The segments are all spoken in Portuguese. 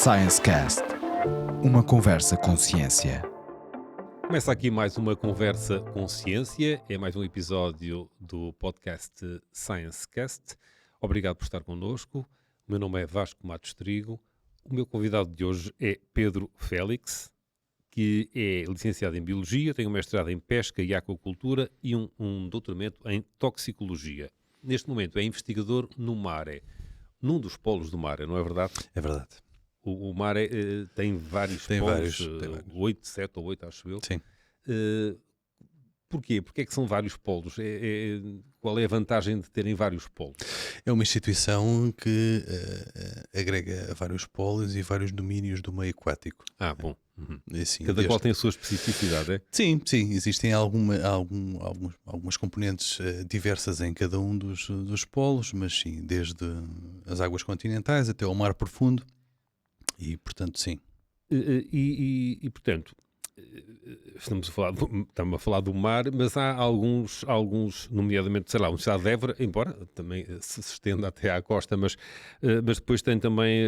Science Cast, uma conversa com ciência. Começa aqui mais uma conversa com ciência, é mais um episódio do podcast Science Cast. Obrigado por estar connosco. O meu nome é Vasco Matos Trigo. O meu convidado de hoje é Pedro Félix, que é licenciado em Biologia, tem um mestrado em Pesca e Aquacultura e um doutoramento em Toxicologia. Neste momento é investigador no MARE, num dos polos do MARE, não é verdade? É verdade. O MARE tem vários polos, 8, 7 ou 8, acho eu. Sim. Porquê? Porque é que são vários polos? Qual é a vantagem de terem vários polos? É uma instituição que agrega vários polos e vários domínios do meio aquático. Bom. Uhum. Assim, Cada qual tem a sua especificidade, é? Sim, existem algumas componentes diversas em cada um dos polos, mas sim, desde as águas continentais até ao mar profundo. E, portanto, sim. Portanto, estamos a falar do mar, mas há alguns, nomeadamente, sei lá, a Universidade de Évora, embora também se estenda até à costa, mas depois tem também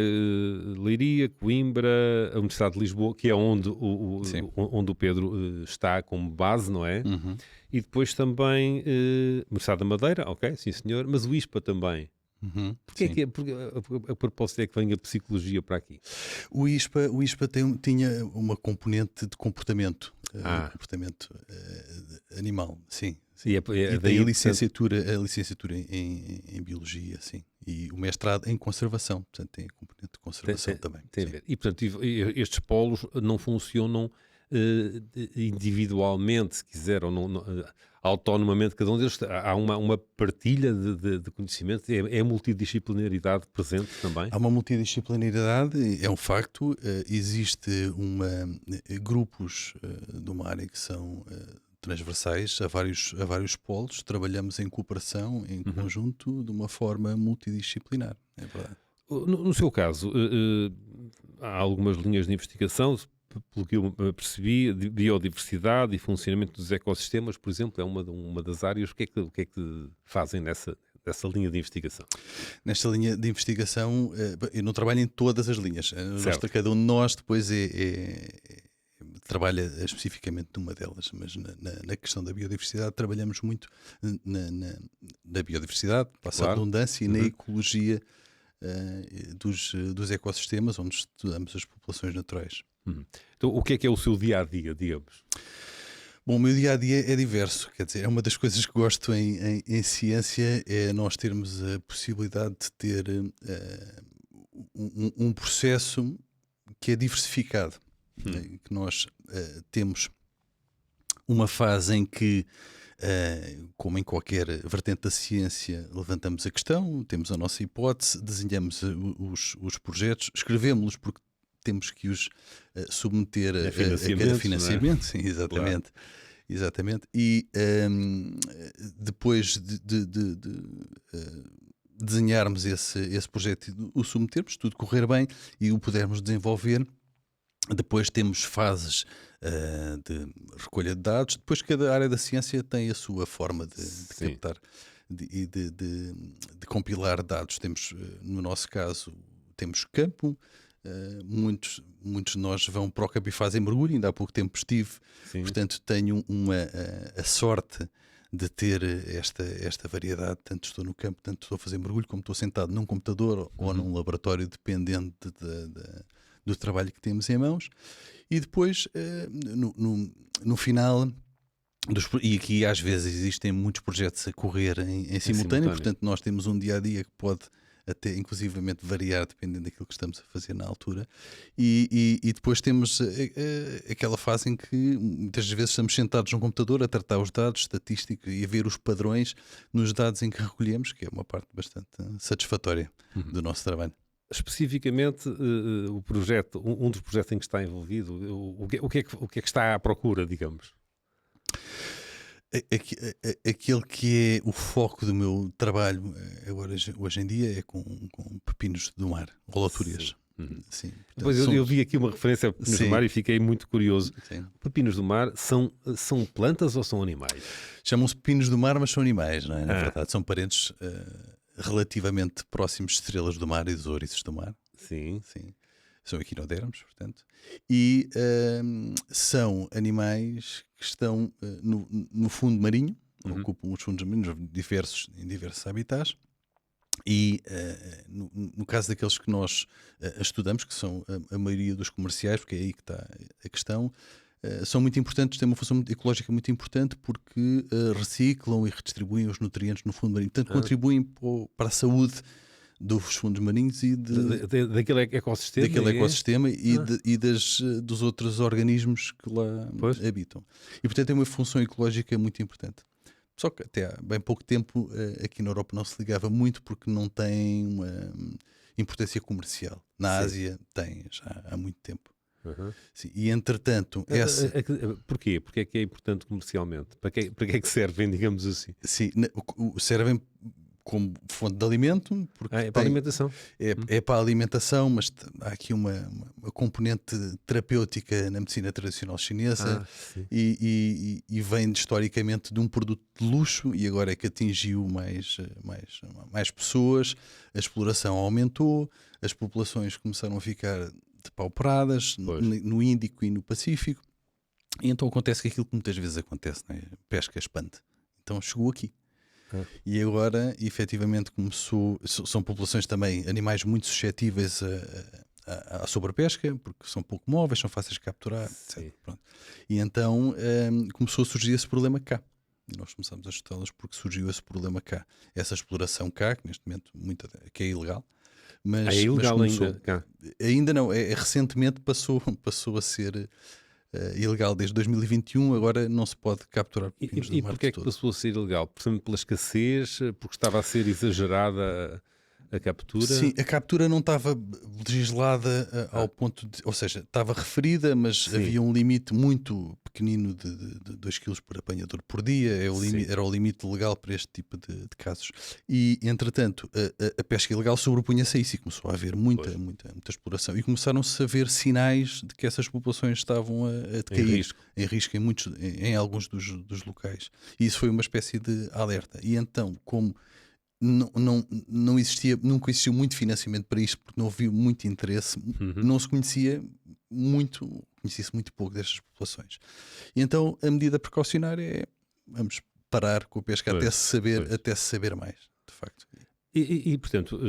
Leiria, Coimbra, a Universidade de Lisboa, que é onde o Pedro está como base, não é? Uhum. E depois também a Universidade da Madeira, ok, sim senhor, mas o ISPA também. Uhum, Porque a propósito é que vem a psicologia para aqui? O ISPA tinha uma componente de comportamento, animal, sim. E daí a licenciatura em Biologia, sim. E o mestrado em Conservação, portanto tem a componente de Conservação também. Tem a ver. E, portanto, estes polos não funcionam individualmente, se quiser, ou não, autonomamente, cada um deles. Há uma partilha de conhecimento, é a multidisciplinaridade presente também? Há uma multidisciplinaridade, é um facto. Existe grupos de uma área que são transversais a vários polos. Trabalhamos em cooperação, em conjunto, de uma forma multidisciplinar, é verdade. No seu caso, há algumas linhas de investigação, pelo que eu percebi, de biodiversidade e funcionamento dos ecossistemas, por exemplo, é uma das áreas. O que é que fazem nessa linha de investigação? Nesta linha de investigação, eu não trabalho em todas as linhas. Cada um de nós depois trabalha especificamente numa delas, mas na questão da biodiversidade trabalhamos muito na biodiversidade, passa a redundância, e na ecologia dos ecossistemas, onde estudamos as populações naturais. Então, o que é o seu dia-a-dia, digamos? Bom, o meu dia-a-dia é diverso, quer dizer, é uma das coisas que gosto em ciência, é nós termos a possibilidade de ter um processo que é diversificado, que nós temos uma fase em que, como em qualquer vertente da ciência, levantamos a questão, temos a nossa hipótese, desenhamos os projetos, escrevemos-los porque temos que os submeter a cada financiamento. Sim, exatamente. Claro. Exatamente. E depois de desenharmos esse projeto e o submetermos, tudo correr bem e o pudermos desenvolver, depois temos fases de recolha de dados. Depois cada área da ciência tem a sua forma de captar e de compilar dados. Temos, no nosso caso, temos campo. Muitos de nós vão para o campo e fazem mergulho. Ainda há pouco tempo estive. Sim. Portanto tenho a sorte de ter esta variedade. Tanto estou no campo, tanto estou a fazer mergulho, como estou sentado num computador ou num laboratório, dependendo do trabalho que temos em mãos. E depois no final, e aqui às vezes existem muitos projetos a correr em simultâneo. Portanto nós temos um dia-a-dia que pode até inclusivamente variar dependendo daquilo que estamos a fazer na altura, e depois temos aquela fase em que muitas vezes estamos sentados num computador a tratar os dados estatísticos e a ver os padrões nos dados em que recolhemos, que é uma parte bastante satisfatória do nosso trabalho. Especificamente, o projeto, um dos projetos em que está envolvido, o que é que está à procura, digamos? Aquele que é o foco do meu trabalho hoje em dia é com pepinos do mar, holotúrias. Sim. Depois eu vi aqui uma referência a pepinos do mar e fiquei muito curioso. Sim. Pepinos do mar são plantas ou são animais? Chamam-se pepinos do mar, mas são animais, não é? Na verdade, são parentes relativamente próximos de estrelas do mar e dos ouriços do mar. Sim. são equinodermos, portanto, e são animais que estão no fundo marinho, ocupam os fundos marinhos em diversos habitats. E no caso daqueles que nós estudamos, que são a maioria dos comerciais, porque é aí que está a questão, são muito importantes, têm uma função ecológica muito importante, porque reciclam e redistribuem os nutrientes no fundo marinho. Portanto, contribuem para a saúde dos fundos marinhos e daquele ecossistema, e dos outros organismos que lá habitam. E portanto tem uma função ecológica muito importante. Só que até há bem pouco tempo aqui na Europa não se ligava muito, porque não tem uma importância comercial. Na Ásia tem já há muito tempo. Sim, e entretanto porquê? Porque é que é importante comercialmente? Para que é que servem, digamos assim? Sim, servem como fonte de alimento, porque é para a alimentação. É para a alimentação, mas há aqui uma componente terapêutica na medicina tradicional chinesa, e vem historicamente de um produto de luxo, e agora é que atingiu mais pessoas, a exploração aumentou, as populações começaram a ficar depauperadas no Índico e no Pacífico, e então acontece aquilo que muitas vezes acontece, não é? Pesca expande. Então chegou aqui. E agora, efetivamente, são populações também, animais muito suscetíveis à sobrepesca, porque são pouco móveis, são fáceis de capturar, etc. Pronto. E então começou a surgir esse problema cá. E nós começamos a estudá-los porque surgiu esse problema cá. Essa exploração cá, que neste momento que é ilegal. Mas, é ilegal mas ainda cá? Ainda não, recentemente passou a ser ilegal desde 2021, agora não se pode capturar pepinos do mar. E porquê é que passou a ser ilegal? Por exemplo, pela escassez, porque estava a ser exagerada a captura? Sim, a captura não estava legislada ao ponto de... Ou seja, estava referida, mas havia um limite muito pequenino de 2 kg por apanhador por dia. Era o limite legal para este tipo de casos. E, entretanto, a pesca ilegal sobrepunha-se a isso e começou a haver muita exploração. E começaram-se a ver sinais de que essas populações estavam a decair. Em risco em alguns dos locais. E isso foi uma espécie de alerta. E então, como... Não existia, nunca existiu muito financiamento para isto, porque não havia muito interesse, não se conhecia muito, conhecia-se muito pouco destas populações. E então a medida precaucionária é vamos parar com a pesca até se saber mais, de facto. E portanto,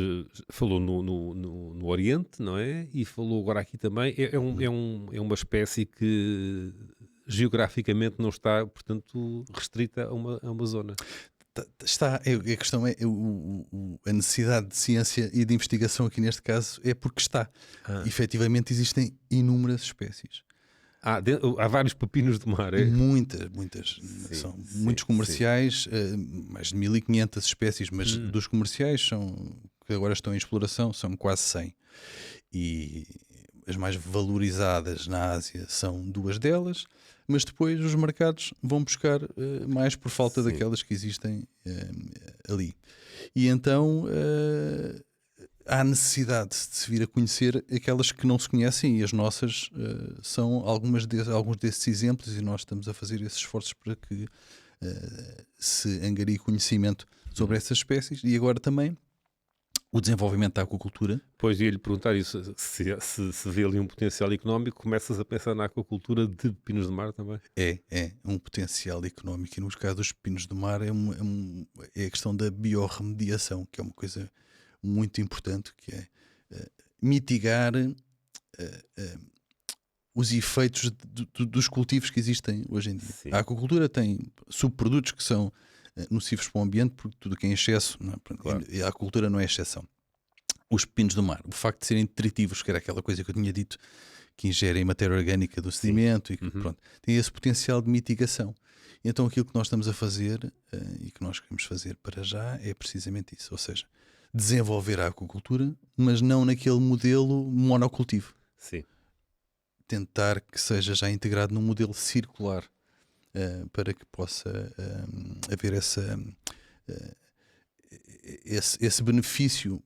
falou no Oriente, não é? E falou agora aqui também, é uma espécie que geograficamente não está, portanto, restrita a uma zona. A questão é a necessidade de ciência e de investigação aqui neste caso é porque está. Efetivamente existem inúmeras espécies. Há vários pepinos do mar, é? Muitas. São muitos comerciais, mais de 1500 espécies, mas dos comerciais que agora estão em exploração são quase 100. E as mais valorizadas na Ásia são 2 delas, mas depois os mercados vão buscar mais por falta daquelas que existem ali. E então há necessidade de se vir a conhecer aquelas que não se conhecem, e as nossas são alguns desses exemplos, e nós estamos a fazer esses esforços para que se angarie conhecimento sobre essas espécies. E agora também o desenvolvimento da aquacultura. Pois ia-lhe perguntar isso, se vê ali um potencial económico, começas a pensar na aquacultura de pepinos de mar também? É um potencial económico, e no caso dos pepinos do mar é a questão da biorremediação, que é uma coisa muito importante, que é mitigar os efeitos dos cultivos que existem hoje em dia. A aquacultura tem subprodutos que são nocivos para o ambiente, porque tudo que é em excesso, e a aquacultura não é exceção. Os pepinos do mar, o facto de serem detritivos, que era aquela coisa que eu tinha dito, que ingerem matéria orgânica do sedimento, e que, tem esse potencial de mitigação. Então aquilo que nós estamos a fazer e que nós queremos fazer para já é precisamente isso, ou seja, desenvolver a aquacultura, mas não naquele modelo monocultivo. Tentar que seja já integrado num modelo circular, para que possa haver esse benefício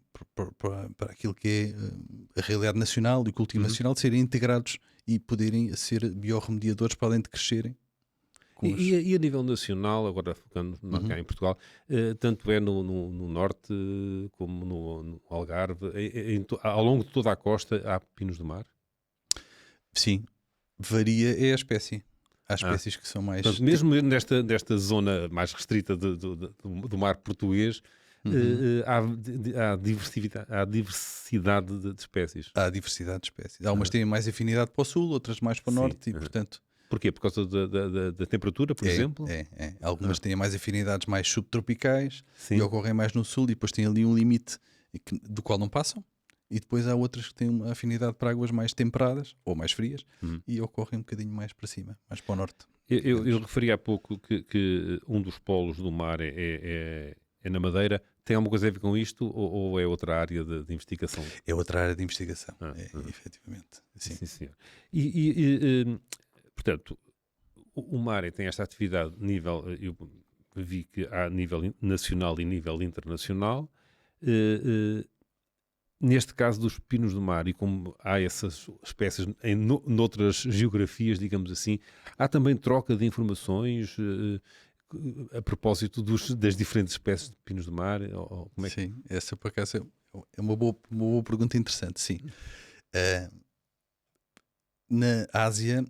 para aquilo que é a realidade nacional e o cultivo nacional, de serem integrados e poderem ser biorremediadores, para além de crescerem. E a nível nacional, agora focando cá em Portugal, tanto é no norte como no Algarve, ao longo de toda a costa há pinos do mar? Sim, varia é a espécie. Há espécies que são mais... Portanto, mesmo nesta zona mais restrita do mar português, há diversidade de espécies. Há diversidade de espécies. Há umas que têm mais afinidade para o sul, outras mais para o norte e, portanto... Porquê? Por causa da temperatura, por exemplo? É. Algumas têm mais afinidades mais subtropicais e ocorrem mais no sul e depois têm ali um limite do qual não passam. E depois há outras que têm uma afinidade para águas mais temperadas ou mais frias e ocorrem um bocadinho mais para cima, mais para o norte. Eu referi há pouco que um dos polos do mar é na Madeira. Tem alguma coisa a ver com isto ou é outra área de investigação? É outra área de investigação, efetivamente. Sim, senhor. Portanto, o mar tem esta atividade eu vi que há nível nacional e nível internacional. Neste caso dos pepinos do mar, e como há essas espécies noutras geografias, digamos assim, há também troca de informações a propósito das diferentes espécies de pepinos do mar? Como é que... Sim, essa por acaso é uma boa pergunta interessante, sim. Na Ásia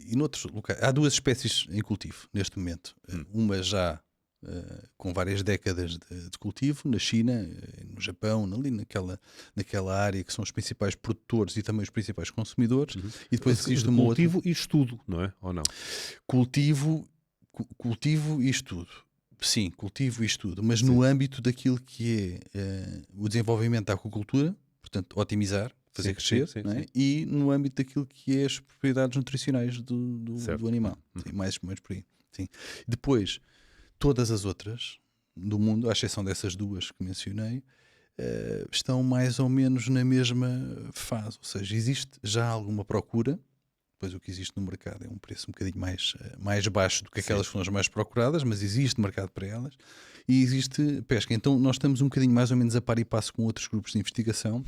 e noutros locais, há duas espécies em cultivo neste momento. Uma já com várias décadas de cultivo, na China, no Japão, ali naquela área que são os principais produtores e também os principais consumidores. E depois existe uma cultivo outra... e estudo, não é? Ou não? Cultivo e estudo. Sim, cultivo e estudo, mas no âmbito daquilo que é o desenvolvimento da aquacultura, portanto, otimizar, fazer crescer, não é? E no âmbito daquilo que é as propriedades nutricionais do animal. Sim, mais por aí. Sim. Depois, todas as outras do mundo, à exceção dessas duas que mencionei, estão mais ou menos na mesma fase. Ou seja, existe já alguma procura, depois o que existe no mercado é um preço um bocadinho mais baixo do que aquelas que são as mais procuradas, mas existe mercado para elas e existe pesca. Então nós estamos um bocadinho mais ou menos a par e passo com outros grupos de investigação,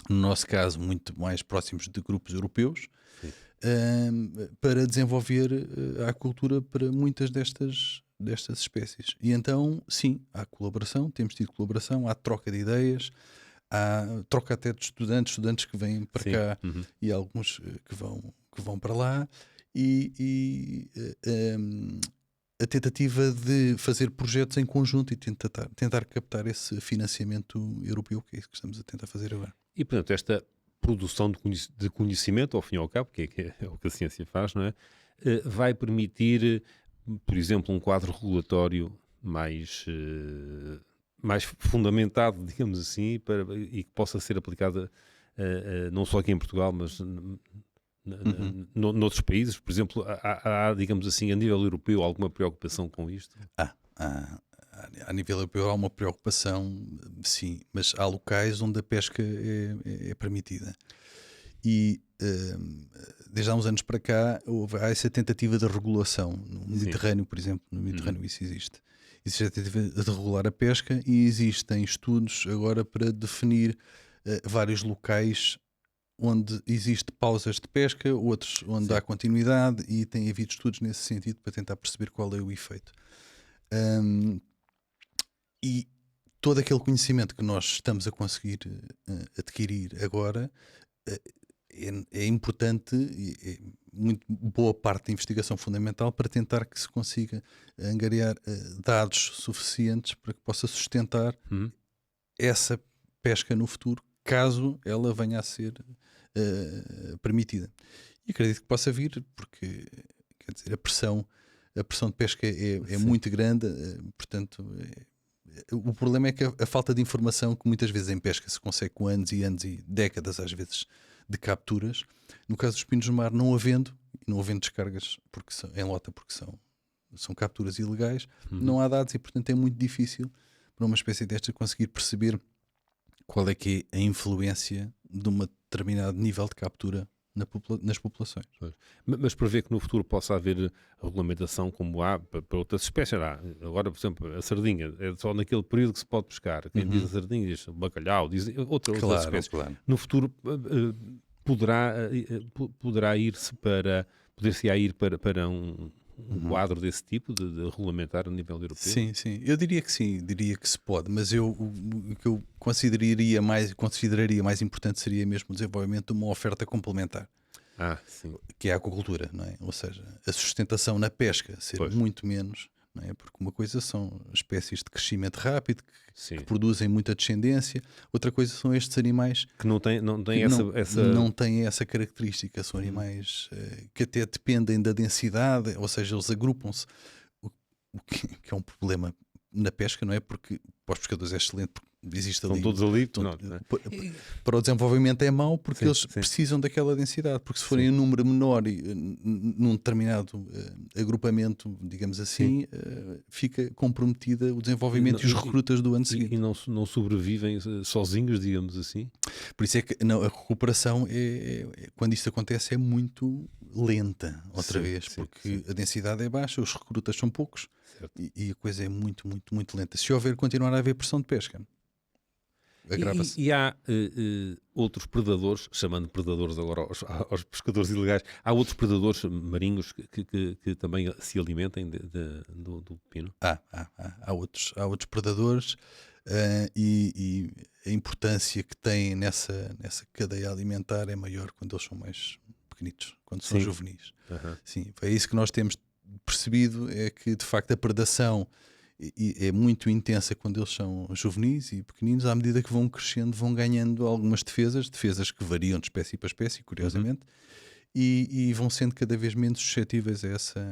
no nosso caso muito mais próximos de grupos europeus, para desenvolver a aquacultura para muitas destas espécies. E então, sim, há colaboração, temos tido colaboração, há troca de ideias, há troca até de estudantes que vêm para cá e alguns que vão para lá e a tentativa de fazer projetos em conjunto e tentar captar esse financiamento europeu, que é isso que estamos a tentar fazer agora. E, portanto, esta produção de conhecimento, ao fim e ao cabo, que é o que a ciência faz, não é? Vai permitir, por exemplo, um quadro regulatório mais fundamentado, digamos assim, e que possa ser aplicado não só aqui em Portugal, mas noutros países. Por exemplo, há, digamos assim, a nível europeu, alguma preocupação com isto? A nível europeu há uma preocupação, sim, mas há locais onde a pesca é permitida. E desde há uns anos para cá há essa tentativa de regulação. No Mediterrâneo, por exemplo, no Mediterrâneo isso existe. Existe a tentativa de regular a pesca e existem estudos agora para definir vários locais onde existe pausas de pesca, outros onde há continuidade, e tem havido estudos nesse sentido para tentar perceber qual é o efeito. E todo aquele conhecimento que nós estamos a conseguir adquirir agora é importante, é muito boa parte da investigação fundamental para tentar que se consiga angariar dados suficientes para que possa sustentar essa pesca no futuro, caso ela venha a ser permitida. E acredito que possa vir, porque quer dizer, a pressão de pesca é muito grande, portanto... O problema é que a falta de informação, que muitas vezes em pesca se consegue com anos e anos e décadas às vezes de capturas, no caso dos pinos do mar não havendo descargas em lota porque são capturas ilegais, não há dados e portanto é muito difícil para uma espécie desta conseguir perceber qual é que é a influência de um determinado nível de captura nas populações. Mas prevê que no futuro possa haver regulamentação como há para outras espécies. Agora, por exemplo, a sardinha é só naquele período que se pode pescar. Quem diz a sardinha diz o bacalhau, diz outras espécies. Claro. No futuro poder-se ir para quadro desse tipo, de regulamentar a nível europeu? Sim, sim. Eu diria que sim, diria que se pode, mas o que eu consideraria mais importante seria mesmo o desenvolvimento de uma oferta complementar, Sim. que é a aquacultura, não é? Ou seja, a sustentação na pesca ser Pois. muito menos, não é? Porque uma coisa são espécies de crescimento rápido Sim. que produzem muita descendência, outra coisa são estes animais Que não tem que essa... não têm essa característica, são animais que até dependem da densidade, ou seja, eles agrupam-se, o que é um problema na pesca, não é? Porque para os pescadores é excelente, porque existe Estão ali. todos ali. Então, Não é? para o desenvolvimento é mau porque Sim, eles sim. precisam daquela densidade, porque se forem em número menor e num determinado agrupamento, digamos assim, fica comprometida o desenvolvimento e os recrutas do ano seguinte. E não sobrevivem sozinhos, digamos assim? Por isso é que a recuperação, quando isto acontece, é muito lenta, outra Sim, vez, sim, porque a densidade é baixa, os recrutas são poucos Certo. e a coisa é muito, muito, muito lenta. Se continuar a haver pressão de pesca, agrava-se. E há outros predadores, chamando predadores agora aos pescadores ilegais, há outros predadores marinhos que também se alimentem do pepino? Há outros predadores e a importância que têm nessa cadeia alimentar é maior quando eles são mais pequenitos, quando são Sim. juvenis. Aham. Sim, é isso que nós temos percebido, é que de facto a predação é muito intensa quando eles são juvenis e pequeninos, à medida que vão crescendo, vão ganhando algumas defesas que variam de espécie para espécie, curiosamente, e vão sendo cada vez menos suscetíveis a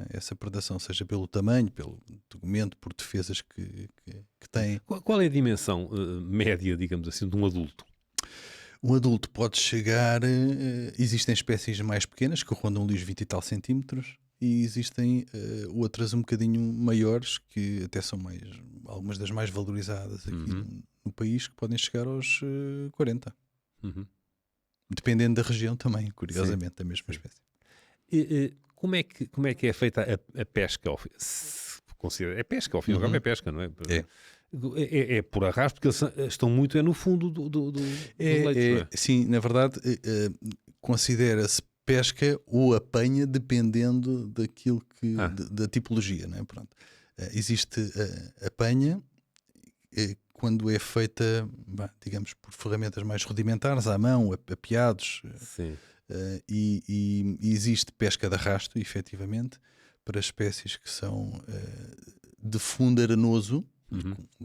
essa predação, seja pelo tamanho, pelo documento, por defesas que têm. Qual é a dimensão média, digamos assim, de um adulto? Um adulto pode chegar, existem espécies mais pequenas que rondam ali os 20 e tal centímetros, e existem outras um bocadinho maiores, que até são algumas das mais valorizadas aqui no país, que podem chegar aos 40. Uhum. Dependendo da região também, curiosamente, da mesma espécie. Como é que é feita a pesca? É pesca, ao fim e ao cabo é pesca, não é? É por arrasto, porque eles estão muito no fundo do leite, não é? Sim, na verdade, considera-se pesca ou apanha dependendo daquilo da tipologia, não é? Pronto. Existe a apanha quando é feita, digamos, por ferramentas mais rudimentares, à mão, apeados, Sim. e existe pesca de arrasto, efetivamente, para espécies que são de fundo arenoso,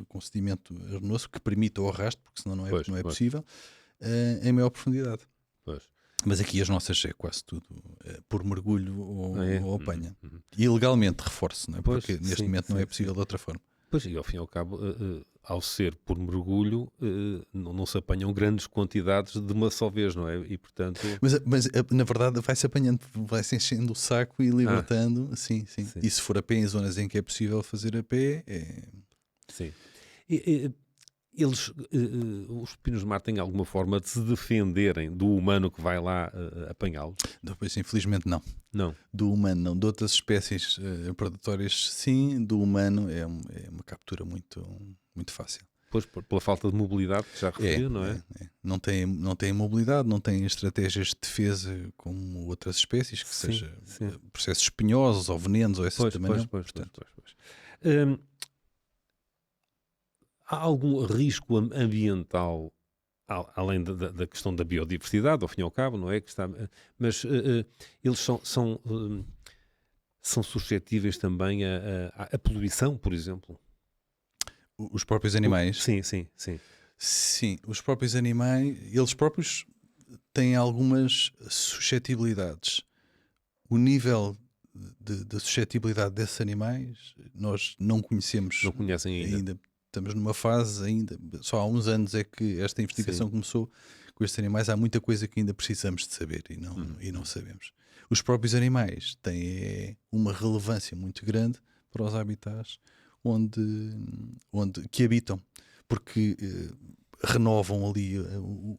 com sedimento arenoso, que permita o arrasto, porque senão não é possível, em maior profundidade. Pois. Mas aqui as nossas é quase tudo por mergulho ou apanha. Uhum. E ilegalmente, reforço, não é? Pois, Porque neste momento não é possível de outra forma. Pois, e ao fim e ao cabo, ao ser por mergulho, não se apanham grandes quantidades de uma só vez, não é? E portanto... Mas na verdade vai-se apanhando, vai-se enchendo o saco e libertando, sim. E se for a pé em zonas em que é possível fazer a pé, Sim. Os pepinos de mar têm alguma forma de se defenderem do humano que vai lá apanhá-los? Depois, infelizmente, não. Não. Do humano, não. De outras espécies predatórias, sim. Do humano é uma captura muito, muito fácil. Pois, pela falta de mobilidade que já referiu, não é? Não tem mobilidade, não tem estratégias de defesa como outras espécies, que seja processos espinhosos ou venenos ou essas também não. Pois. Há algum risco ambiental, além da questão da biodiversidade, ao fim e ao cabo, não é? Mas eles são suscetíveis também à poluição, por exemplo? Os próprios animais? Sim. Sim, os próprios animais, eles próprios têm algumas suscetibilidades. O nível de suscetibilidade desses animais nós não conhecemos. Não conhecem ainda. Estamos numa fase ainda, só há uns anos é que esta investigação começou com estes animais. Há muita coisa que ainda precisamos de saber e não sabemos. Os próprios animais têm uma relevância muito grande para os habitats que habitam, porque renovam ali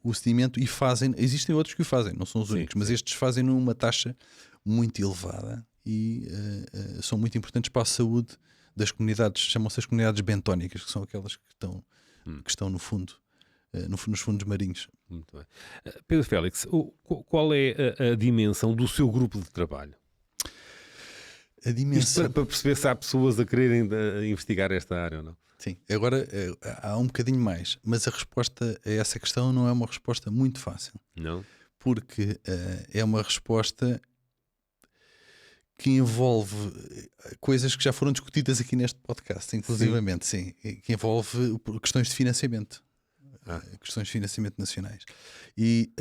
o sedimento e fazem. Existem outros que o fazem, não são os únicos, mas estes fazem numa taxa muito elevada e são muito importantes para a saúde das comunidades. Chamam-se as comunidades bentónicas, que são aquelas que estão no fundo, nos fundos marinhos. Muito bem. Pedro Félix, qual é a dimensão do seu grupo de trabalho? a Isto dimensão. para perceber se há pessoas a quererem investigar esta área ou não. Sim, agora há um bocadinho mais, mas a resposta a essa questão não é uma resposta muito fácil, Não? porque é uma resposta que envolve coisas que já foram discutidas aqui neste podcast, inclusivamente, sim, que envolve questões de financiamento. Questões de financiamento nacionais. E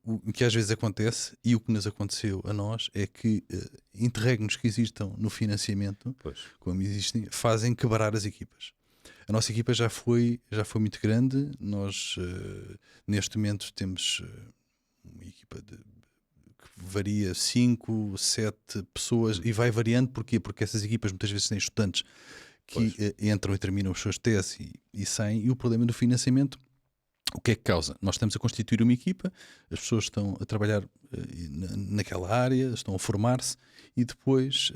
o que às vezes acontece, e o que nos aconteceu a nós, é que interregnos que existam no financiamento, como existem, fazem quebrar as equipas. A nossa equipa já foi muito grande. Nós, neste momento, temos uma equipa que varia 5, 7 pessoas e vai variando. Porquê? Porque essas equipas muitas vezes têm estudantes que entram e terminam os seus teses e saem. E o problema do financiamento, o que é que causa? Nós estamos a constituir uma equipa, as pessoas estão a trabalhar naquela área, estão a formar-se, e depois,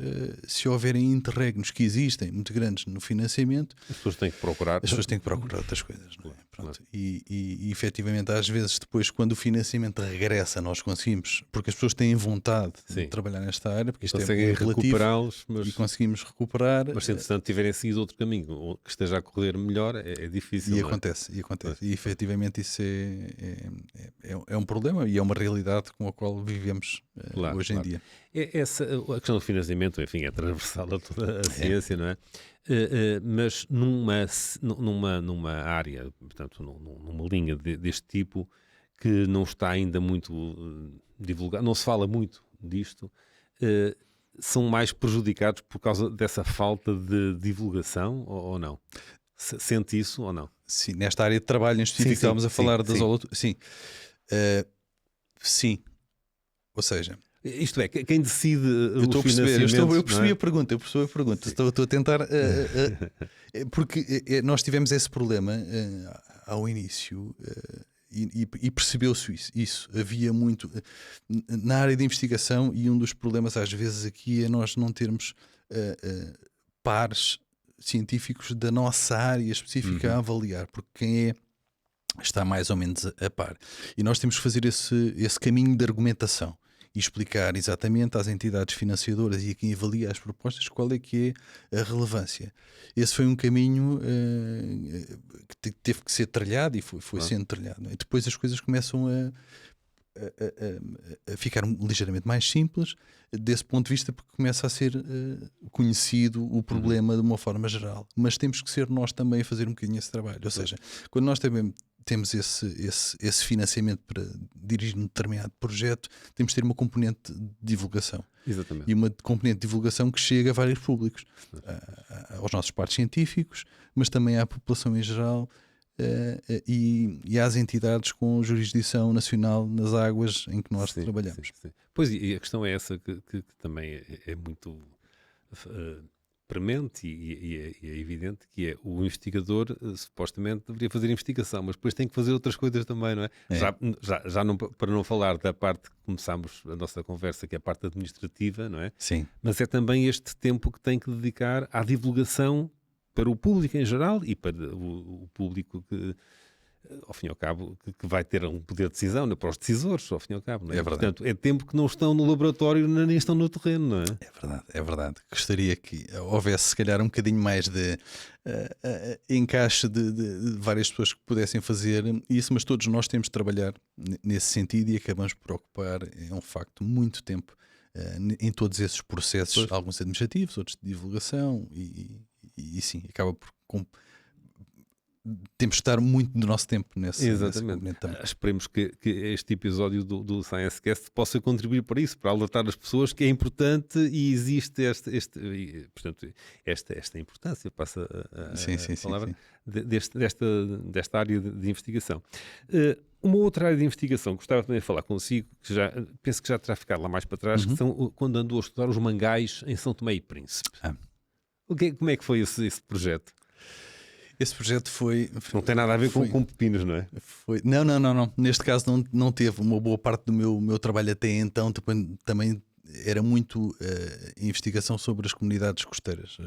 se houverem interregnos que existem muito grandes no financiamento, as pessoas têm que procurar. As pessoas têm que procurar outras coisas. Não é? Pronto. E efetivamente, às vezes, depois, quando o financiamento regressa, nós conseguimos, porque as pessoas têm vontade de trabalhar nesta área, porque isto conseguem recuperá-los, e conseguimos recuperar. Mas se entretanto tiverem seguido outro caminho que esteja a correr melhor, é difícil. E acontece. E efetivamente isso é um problema e é uma realidade com a qual vivemos hoje em dia. A questão do financiamento, enfim, é transversal a toda a ciência, não é? Mas numa área, portanto, numa linha deste tipo, que não está ainda muito divulgada, não se fala muito disto, são mais prejudicados por causa dessa falta de divulgação ou não? Sente isso ou não? Sim, nesta área de trabalho em específico, estávamos a falar das aulas. Sim. Sim. Ou seja, isto é, quem decide o financiamento... Eu percebi a pergunta. Estou a tentar... porque nós tivemos esse problema ao início e percebeu-se isso. Havia muito... Na área de investigação, e um dos problemas às vezes aqui é nós não termos pares científicos da nossa área específica a avaliar, porque quem está mais ou menos a par. E nós temos que fazer esse caminho de argumentação e explicar exatamente às entidades financiadoras e a quem avalia as propostas qual é que é a relevância. Esse foi um caminho que teve que ser trilhado e foi sendo trilhado. E depois as coisas começam a ficar ligeiramente mais simples desse ponto de vista, porque começa a ser conhecido o problema de uma forma geral. Mas temos que ser nós também a fazer um bocadinho esse trabalho. Ou seja, quando nós também temos esse financiamento para dirigir um determinado projeto, temos de ter uma componente de divulgação. Exatamente. E uma componente de divulgação que chega a vários públicos, aos nossos pares científicos, mas também à população em geral, e às entidades com jurisdição nacional nas águas em que nós trabalhamos. Sim. Pois, e a questão é essa que também é muito premente e é evidente, que é o investigador supostamente deveria fazer investigação, mas depois tem que fazer outras coisas também, não é? Já não, para não falar da parte que começámos a nossa conversa, que é a parte administrativa, não é? Sim. Mas é também este tempo que tem que dedicar à divulgação para o público em geral e para o público que, ao fim e ao cabo, que vai ter um poder de decisão, não é? Para os decisores, ao fim e ao cabo. Não é? É verdade. Portanto, é tempo que não estão no laboratório nem estão no terreno, não é? É verdade. Gostaria que houvesse, se calhar, um bocadinho mais de encaixe de várias pessoas que pudessem fazer isso, mas todos nós temos de trabalhar nesse sentido e acabamos por ocupar, é um facto, muito tempo em todos esses processos, alguns administrativos, outros de divulgação e sim, acaba por... Temos de estar muito do nosso tempo nesse Exatamente. Esperemos que este episódio do ScienceCast possa contribuir para isso, para alertar as pessoas que é importante e existe esta importância, passa a palavra, desta área de investigação. Uma outra área de investigação que gostava também de falar consigo, que penso que já terá ficado lá mais para trás, que são quando andou a estudar os mangais em São Tomé e Príncipe. Como é que foi esse projeto? Esse projeto foi... Não tem nada a ver com pepinos, não é? Não. Neste caso não teve. Uma boa parte do meu trabalho até então também era muito investigação sobre as comunidades costeiras,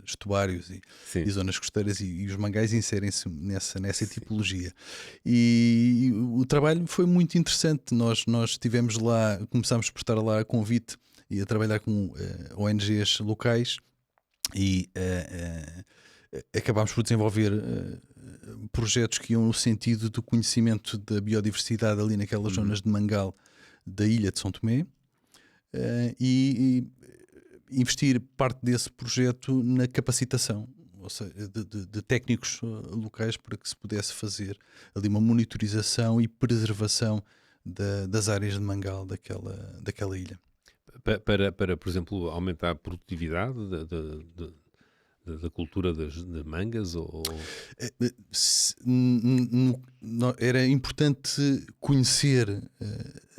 estuários e zonas costeiras, e os mangais inserem-se nessa tipologia. E o trabalho foi muito interessante. Nós estivemos lá, começámos por estar lá a convite e a trabalhar com ONGs locais e acabámos por desenvolver projetos que iam no sentido do conhecimento da biodiversidade ali naquelas zonas de mangal da ilha de São Tomé, e investir parte desse projeto na capacitação, ou seja, de técnicos locais, para que se pudesse fazer ali uma monitorização e preservação das áreas de mangal daquela ilha. Para, por exemplo, aumentar a produtividade da cultura de mangas? Era importante conhecer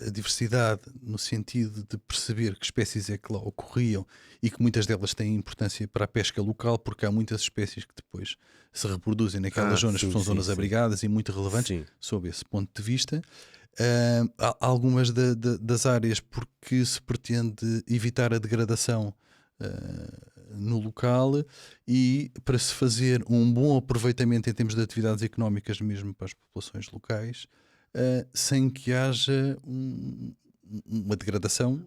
a diversidade, no sentido de perceber que espécies é que lá ocorriam e que muitas delas têm importância para a pesca local, porque há muitas espécies que depois se reproduzem naquelas zonas, que são zonas abrigadas e muito relevantes sob esse ponto de vista. Há algumas das áreas porque se pretende evitar a degradação no local, e para se fazer um bom aproveitamento em termos de atividades económicas mesmo para as populações locais, sem que haja uma degradação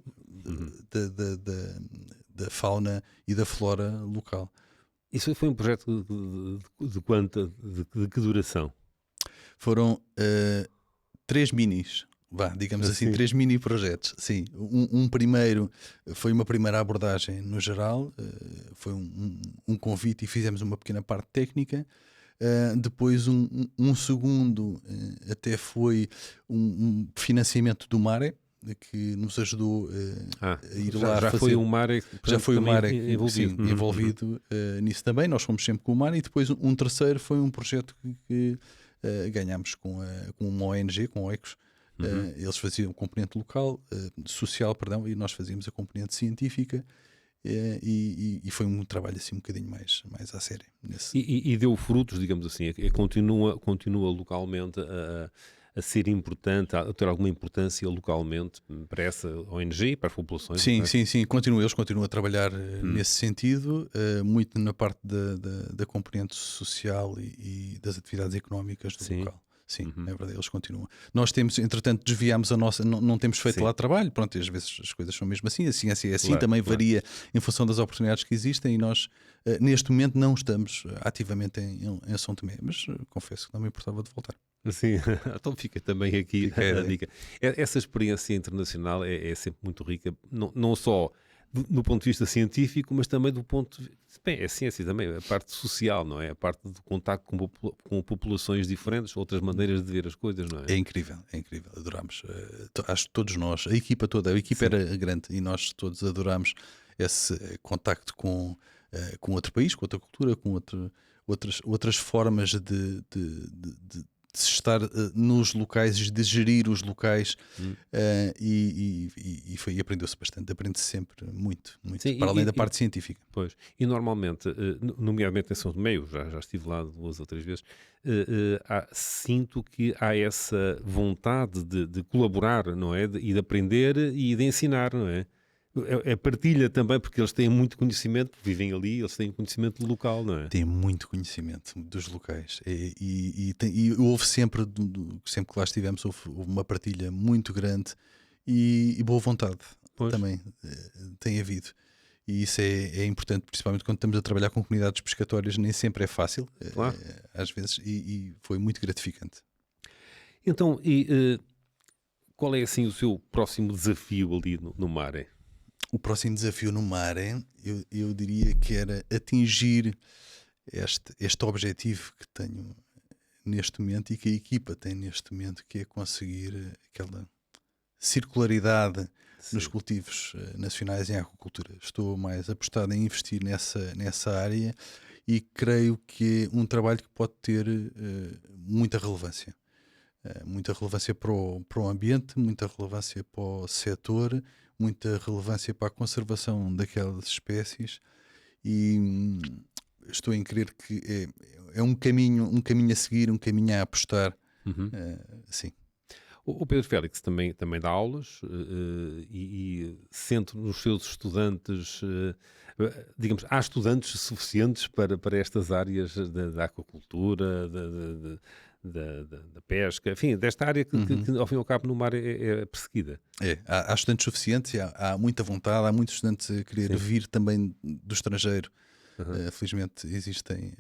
da fauna e da flora local. Isso foi um projeto de que duração? Foram 3 minis, digamos assim, 3 mini projetos. Sim, um primeiro foi uma primeira abordagem no geral, foi um convite e fizemos uma pequena parte técnica. Depois um segundo até foi um financiamento do MARE, que nos ajudou a ir lá já fazer. Foi o MARE, já foi o MARE envolvido, envolvido nisso também. Nós fomos sempre com o MARE, e depois um terceiro foi um projeto que ganhámos com uma ONG, com o Oikos. Eles faziam a componente local, social, perdão, e nós fazíamos a componente científica, e foi um trabalho assim um bocadinho mais à sério. E deu frutos, digamos assim, continua localmente a ser importante, a ter alguma importância localmente para essa ONG e para as populações? Sim, eles continuam a trabalhar nesse sentido, muito na parte da componente social e das atividades económicas do local. Sim, é verdade, eles continuam. Nós temos, entretanto, desviámos a nossa, não temos feito lá trabalho, pronto, e às vezes as coisas são mesmo assim, a ciência é assim, também varia em função das oportunidades que existem, e nós, neste momento, não estamos ativamente em São Tomé, mas confesso que não me importava de voltar. Sim, então fica também aqui a dica. Essa experiência internacional é sempre muito rica, não só do ponto de vista científico, mas também do ponto de vista, é ciência também, a parte social, não é? A parte do contacto com populações diferentes, outras maneiras de ver as coisas, não é? É incrível, adorámos. Acho que todos nós, a equipa toda, a equipa era grande, e nós todos adorámos esse contacto com outro país, com outra cultura, com outras formas de estar nos locais, de gerir os locais, e aprendeu-se bastante, aprende-se sempre muito, Sim, para além da parte científica. Pois, e normalmente, nomeadamente em São Tomé, eu já estive lá 2 ou 3 vezes, sinto que há essa vontade de colaborar, não é? E de aprender e de ensinar, não é? É partilha também, porque eles têm muito conhecimento, vivem ali, eles têm conhecimento local, não é? Têm muito conhecimento dos locais, e houve sempre que lá estivemos, houve uma partilha muito grande, e boa vontade também tem havido, e isso é importante, principalmente quando estamos a trabalhar com comunidades pescatórias. Nem sempre é fácil, às vezes, e foi muito gratificante. Então, qual é assim o seu próximo desafio ali no MARE? O próximo desafio no MARE, eu diria que era atingir este objetivo que tenho neste momento, e que a equipa tem neste momento, que é conseguir aquela circularidade nos cultivos nacionais em aquacultura. Estou mais apostado em investir nessa área, e creio que é um trabalho que pode ter muita relevância. Muita relevância para o ambiente, muita relevância para o setor, muita relevância para a conservação daquelas espécies, e estou em crer que é um caminho a seguir, um caminho a apostar. Sim. O Pedro Félix também dá aulas, e sente nos seus estudantes, digamos, há estudantes suficientes para estas áreas da aquacultura, da pesca, enfim, desta área que, ao fim e ao cabo no mar é perseguida. Há estudantes suficientes, há muita vontade, há muitos estudantes a querer vir também do estrangeiro. Felizmente existem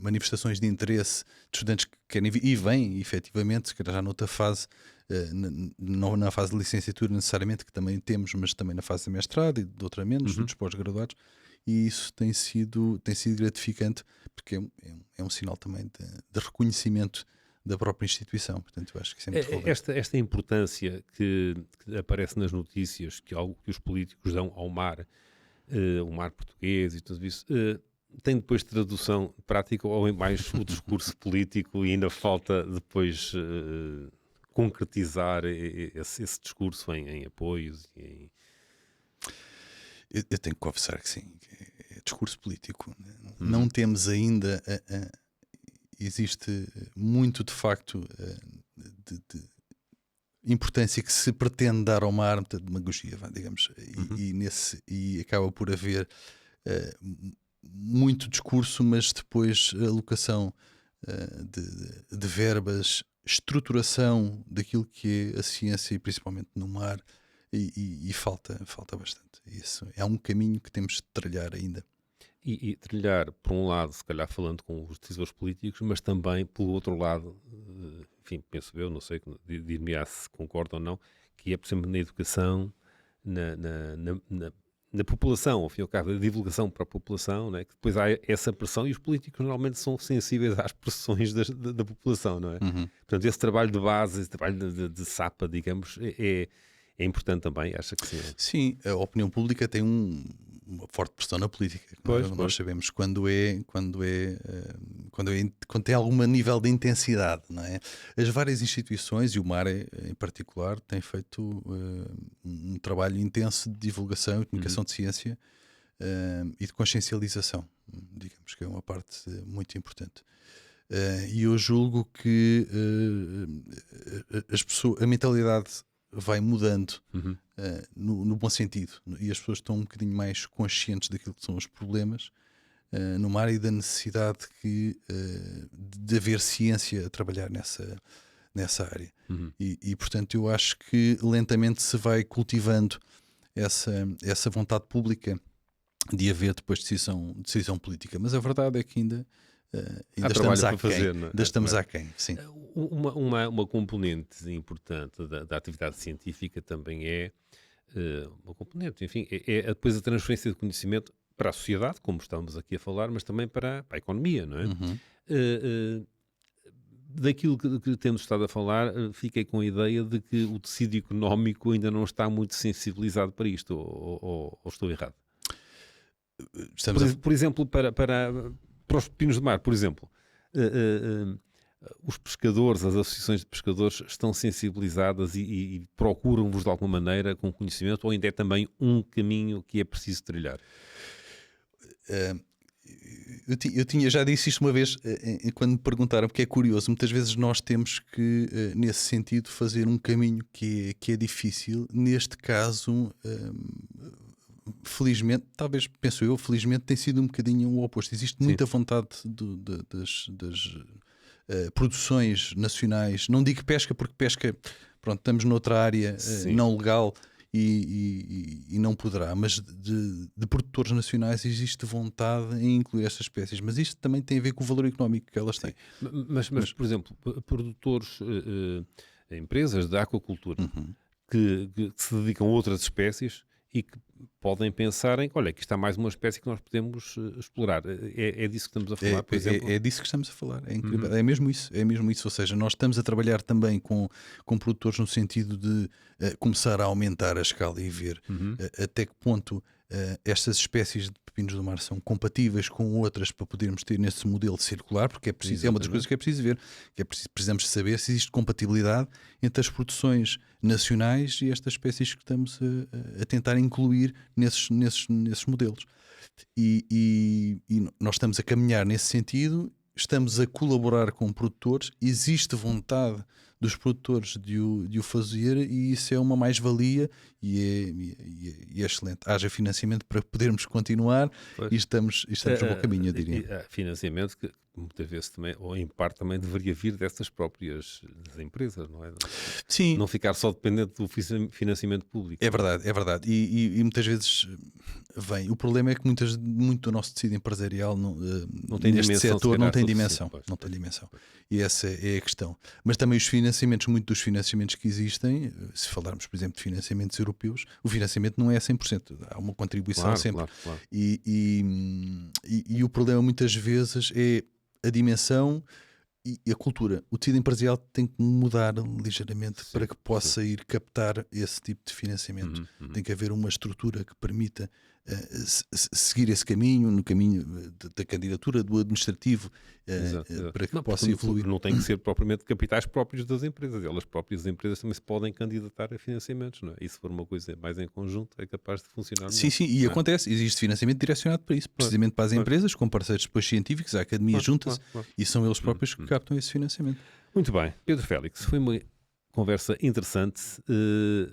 manifestações de interesse de estudantes que querem vir e vêm efetivamente, se calhar já noutra fase, não na fase de licenciatura necessariamente, que também temos, mas também na fase de mestrado e de doutoramentos, dos pós-graduados, e isso tem sido gratificante, porque é um sinal também de reconhecimento da própria instituição. Portanto, eu acho que isso é muito relevante. Esta importância que aparece nas notícias que os políticos dão ao mar, o mar português e tudo isso, tem depois tradução prática ou é mais o discurso político e ainda falta depois concretizar esse discurso em apoios? Eu tenho que confessar que sim, é discurso político. Não temos ainda... existe muito, de facto, de importância que se pretende dar ao mar, muita demagogia, digamos, e acaba por haver muito discurso, mas depois a alocação de verbas, estruturação daquilo que é a ciência e principalmente no mar, e falta bastante. Isso é um caminho que temos de trilhar ainda. E trilhar, por um lado, se calhar falando com os decisores políticos, mas também, pelo outro lado, enfim, penso eu, não sei, dir-me-á se concordo ou não, que é, por exemplo, na educação, na população, ao fim e ao cabo, da divulgação para a população, né? Que depois há essa pressão e os políticos normalmente são sensíveis às pressões da população, não é? Portanto, esse trabalho de base, esse trabalho de sapa, digamos, é importante também, acha que sim? Sim, a opinião pública tem uma forte pressão na política. Nós sabemos quando tem algum nível de intensidade, não é? As várias instituições, e o mar em particular, têm feito um trabalho intenso de divulgação e comunicação de ciência e de consciencialização, digamos que é uma parte muito importante. E eu julgo que a mentalidade vai mudando no bom sentido, e as pessoas estão um bocadinho mais conscientes daquilo que são os problemas no mar e da necessidade de haver ciência a trabalhar nessa área. E portanto eu acho que lentamente se vai cultivando essa vontade pública de haver depois decisão política, mas a verdade é que ainda estamos aquém. Ainda estamos aquém, sim. Uma componente importante da atividade científica também é uma componente, enfim, é depois a transferência de conhecimento para a sociedade, como estamos aqui a falar, mas também para a economia, não é? Daquilo que temos estado a falar, fiquei com a ideia de que o tecido económico ainda não está muito sensibilizado para isto, ou estou errado? Por exemplo, para os pepinos do mar, por exemplo, os pescadores, as associações de pescadores estão sensibilizadas e procuram-vos de alguma maneira com conhecimento, ou ainda é também um caminho que é preciso trilhar? Eu já disse isto uma vez quando me perguntaram, porque é curioso, muitas vezes nós temos que, nesse sentido, fazer um caminho que é difícil. Neste caso, felizmente, talvez, penso eu, felizmente tem sido um bocadinho o oposto. Existe muita vontade das produções nacionais. Não digo pesca, porque pesca, pronto, estamos noutra área não legal e não poderá, mas de produtores nacionais existe vontade em incluir estas espécies, mas isto também tem a ver com o valor económico que elas têm. Mas por exemplo, produtores, empresas de aquacultura que se dedicam a outras espécies e que podem pensar em, olha, aqui está mais uma espécie que nós podemos explorar. É disso que estamos a falar, por exemplo? É disso que estamos a falar, é incrível. É mesmo isso, ou seja, nós estamos a trabalhar também com produtores no sentido de começar a aumentar a escala e ver até que ponto estas espécies de pepinos do mar são compatíveis com outras para podermos ter nesse modelo circular, porque é preciso, é uma das coisas que é preciso ver, que precisamos saber se existe compatibilidade entre as produções nacionais e estas espécies que estamos a tentar incluir nesses modelos. E nós estamos a caminhar nesse sentido, estamos a colaborar com produtores, existe vontade dos produtores de o fazer, e isso é uma mais-valia e é excelente. Haja financiamento para podermos continuar e estamos no bom caminho, eu diria. Financiamento que muitas vezes também, ou em parte também deveria vir dessas próprias das empresas, não é? Sim, Não ficar só dependente do financiamento público. é verdade, é verdade. E muitas vezes vem. O problema é que muito do nosso tecido empresarial Não tem neste dimensão, se setor não calhar, tem suficiente, dimensão. pois. Não tem dimensão. E essa é a questão. Mas também os financiamentos, muitos dos financiamentos que existem, se falarmos, por exemplo, de financiamentos europeus, o financiamento não é 100%. Há uma contribuição Claro, sempre. claro. E o problema muitas vezes é a dimensão e a cultura. O tecido empresarial tem que mudar ligeiramente Sim, para que possa ir captar esse tipo de financiamento. Tem que haver uma estrutura que permita seguir esse caminho, no caminho da candidatura, do administrativo, Exato. para que Não, possa porque evoluir. não tem que ser propriamente capitais próprios das empresas. Elas próprias, as empresas, também se podem candidatar a financiamentos, não é? E se for uma coisa mais em conjunto, é capaz de funcionar Sim, melhor, sim, e não é? acontece, existe financiamento direcionado para isso, precisamente para as empresas, com parceiros depois científicos, a academia junta-se Claro. e são eles próprios que captam esse financiamento. Muito bem, Pedro Félix, foi uma conversa interessante.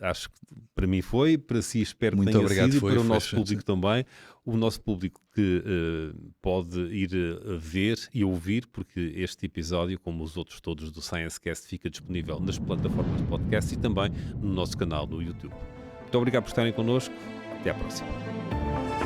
Acho que para mim foi, para si espero que Muito tenha obrigado, sido, foi, para o foi nosso excelente. público também. O nosso público que pode ir ver e ouvir, porque este episódio, como os outros todos do ScienceCast, fica disponível nas plataformas de podcast e também no nosso canal no YouTube. Muito obrigado por estarem connosco. Até à próxima.